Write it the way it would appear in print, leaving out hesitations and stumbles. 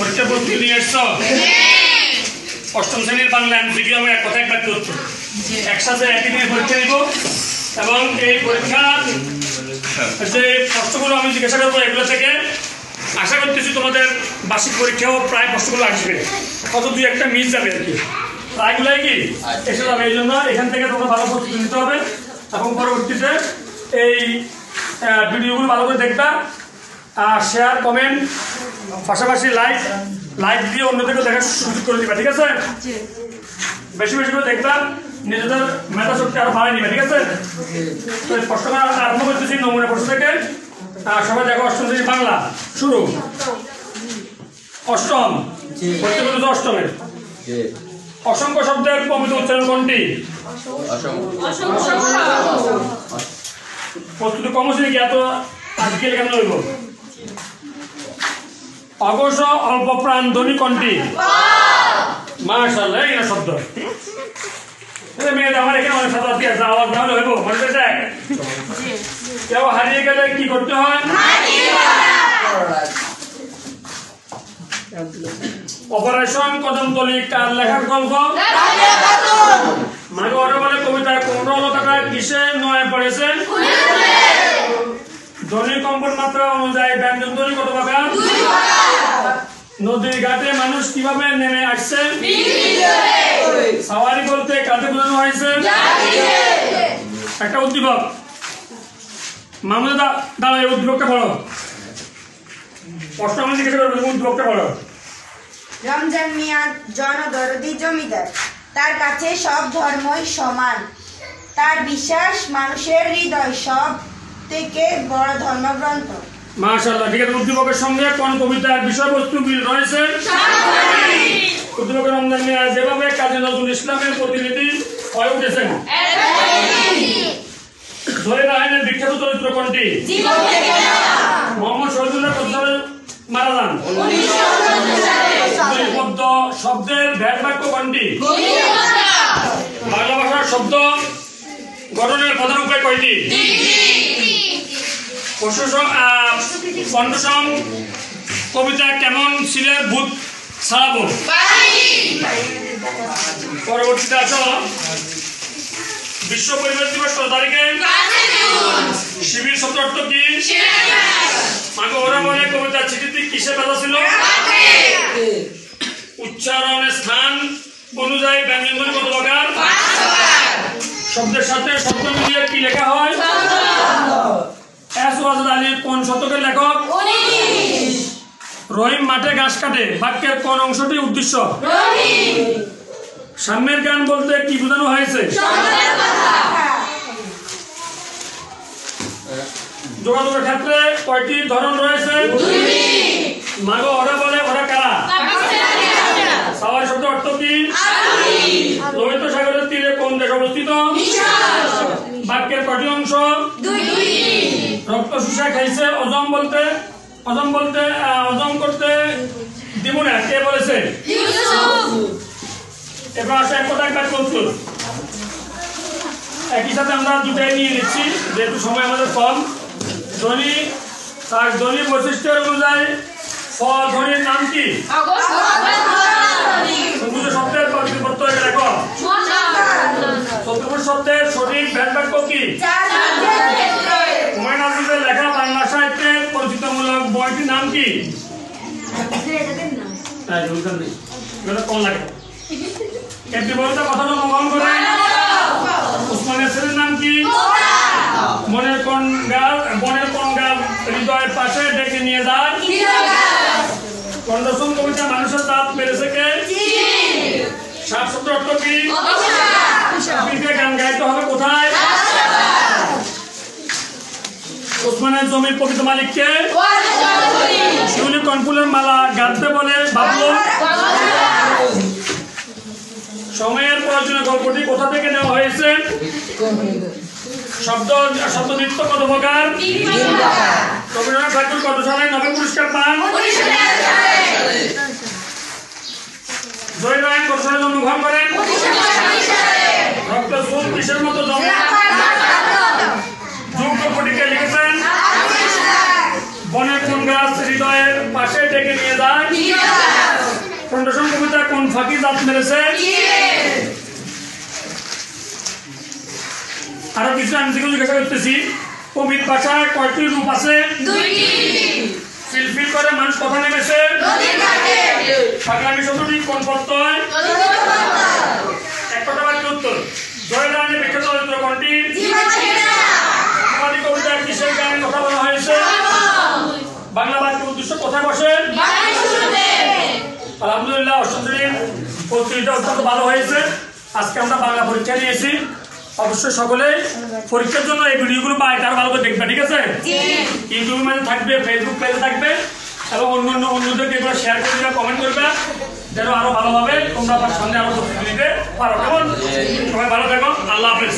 পরীক্ষা প্রস্তুতি নিয়ে এসছো? অষ্টম শ্রেণীর বাংলা এমসিকিউ আমি এক কথা একবার করছি, একসাথে একই দিনে পরীক্ষা দিব এবং এই পরীক্ষা যে প্রশ্নগুলো আমি জিজ্ঞাসা করবো এগুলো থেকে আশা করতেছি তোমাদের বার্ষিক পরীক্ষাও প্রায় প্রশ্নগুলো আসবে, কত দুই একটা মিস যাবে আর কি, প্রায়গুলোই কি এসে যাবে। এই জন্য এখান থেকে তোমরা ভালো প্রস্তুতি নিতে হবে এবং পরবর্তীতে এই ভিডিওগুলো ভালো করে দেখবা, শেয়ার কমেন্ট পাশাপাশি লাইক দিয়ে অন্যদেরকে দেখার সুযোগ করে দিবা, ঠিক আছে? বেশি বেশি করে দেখবা, নিজেদের মেধা শক্তি আরো বাড়াই নিবে, ঠিক আছে? তো প্রশ্ন আরম্ভ করতেছি নমুনা প্রশ্ন থেকে। সবাই দেখো, অষ্টম শ্রেণী বাংলা শুরু। অষ্টম পড়তে বলেছে অষ্টমের। অসংখ্য শব্দের প্রমিত উচ্চারণ কোনটি? প্রস্তুতি কম ছিল কি এত আজকাল কেন হইব? অঘোষ অল্প প্রাণ ধ্বনি কোনটি? মাশাআল্লাহ, এই না শব্দ মেয়েদের আমার এখানে অনেক শব্দ আছে, আওয়াজ না হলে হইব? মনে পেয়েছে? কেউ হারিয়ে গেলে কি করতে হয়? অপারেশন কদমতলী কার লেখার গল্প? মাকে ওরা বলে কবিতায় কোন অলকাটা কিসে নয় পড়েছে? ধ্বনি কম্পন মাত্রা অনুযায়ী ব্যঞ্জন ধ্বনি কত প্রকার? নদীর ঘাটে মানুষ কিভাবে নেমে আসছে? সাওয়ারি বলতে কাকে বোঝানো হয়েছে? একটা উদ্দীপক। মামুদা দাঁড়া, এই উদ্দীপকটা পড়ো। প্রশ্ন আমি জিজ্ঞাসা করবো, উদ্দীপকটা পড়ো। রমজান মিয়া জনদরদি জমিদার, তার কাছে সব ধর্মই সমান, তার বিশ্বাস মানুষের হৃদয় সব থেকে বড় ধর্মগ্রন্থ। মাশাআল্লাহ, ঠিক আছে। উদ্দীপকের সঙ্গে কোন কবিতার বিষয়বস্তু মিল রয়েছে? উদ্দীপকের রমজান মিয়া যেভাবে কাজী নজরুল ইসলামের প্রতিনিধি হয়ে উঠেছেন। জহির রায়হানের বিখ্যাত চরিত্র কোনটি? মোহাম্মদ শহীদুল্লাহ কত সালে মারা যান? পদ্য শব্দের ভেদ বাক্য কোনটি? বাংলা ভাষার শব্দ গঠনের প্রধান উপায় কয়টি? পণ্ডসম কবিতা কেমন ছিলেন ভূত ছাড়াবো? পরবর্তীতে আসো, বিশ্ব পরিবেশ দিবস কত তারিখে? শিবির শব্দ অর্থ কি? মাকে ওরা বলে কবিতা চিঠিতে কিসে বাধা ছিল? উচ্চারণের স্থান অনুযায়ী ব্যঞ্জন ধ্বনি কত প্রকার? শব্দের সাথে শব্দ মিলিয়ে কি লেখা হয়? এস ওয়াজেদ আলী কোন শতকের লেখক? রহিম মাঠে ঘাস কাটে বাক্যের কোন অংশটি উদ্দেশ্য? সামনের গান বলতে কি বোঝানো হয়েছে? যোগাযোগের ক্ষেত্রে কয়টি ধরন রয়েছে? মাগো ওরা বলে ওরা কারা? সাওয়ারি শব্দ অর্থ কি? লোহিত সাগরের তীরে কোন দেশ অবস্থিত? বাক্যের কয়টি অংশ? রক্ত শুষা খাইছে অজম বলতে অজম করতে দিব না, কে বলেছে? এবার আসে এক কথা একবার প্রস্তুত। একই সাথে আমরা দুটাই নিয়ে নিচ্ছি যেহেতু সময় আমাদের কম। ধ্বনি তার ধ্বনি বৈশিষ্ট্যের অনুযায়ী ধ্বনির নাম কি? শব্দের লেখো। চতুর্ভুজ শব্দের সঠিক ভেদ বাক্য কি? হুমায়ুন আহমেদের লেখা বাংলা সাহিত্যের পরিচিতমূলক বইটির নাম কি? কম লাগে একটি বইটা কথাটা মগন করে। উসমানের ছেলের নাম কি? বনের কোন গাল হৃদয়ের পাশে ডেকে নিয়ে যায়? কন্ডসম কবিতা মানুষের দাঁত মেরেছে কে? সাত শব্দ অর্থ কি? গান গাইতে হবে কোথায়? উসমানের জমির প্রকৃত মালিক কে? শিউলি কনফুলের মালা গাঁথতে বলে ভাবলো। সময়ের প্রয়োজনে গল্পটি কোথা থেকে নেওয়া হয়েছে? শব্দনৃত্য কত প্রকার? রবীন্দ্রনাথ ঠাকুর কত সালে নোবেল পুরস্কার পান? জহির রায়হান কত সালে জন্মগ্রহণ করেন? ডক্টর সুল কিসের মতো যোগ গল্পটিকে লিখেছেন? বনের কোন গাছ হৃদয়ের পাশে ডেকে নিয়ে যায়? পেরেছে? আরো কিছু আমি থেকে জিজ্ঞাসা করতেছি, কবির ভাষায় কয়টি রূপ আছে? ফিলফিল করে মানুষ কথা নেমেছে? পাগলামি শব্দটি কোন প্রত্যয়? এক কথা বাক্য উত্তর। জয়দানে বিখ্যাত চরিত্র কোনটি? কবিতার কিসের গানে কথা বলা হয়েছে? বাংলা বাক্যের উদ্দেশ্য কোথায় বসে? আলহামদুলিল্লাহ, অষ্টম শ্রেণীর প্রস্তুতিটা অত্যন্ত ভালো হয়েছে। আজকে আমরা বাংলা পরীক্ষা নিয়েছি। অবশ্যই সকলে পরীক্ষার জন্য এই ভিডিওগুলো বাড়িতে আরো ভালো করে দেখবে, ঠিক আছে? ইউটিউবের মধ্যে থাকবে, ফেসবুক পেজে থাকবে, এবং অন্যদেরকে এগুলো শেয়ার করে দিবে, কমেন্ট করবে, যেন আরো ভালোভাবে তোমরা আমার সামনে আরো প্রস্তুতি নিতে পারো। কেমন? সবাই ভালো থাকো, আল্লাহ হাফেজ।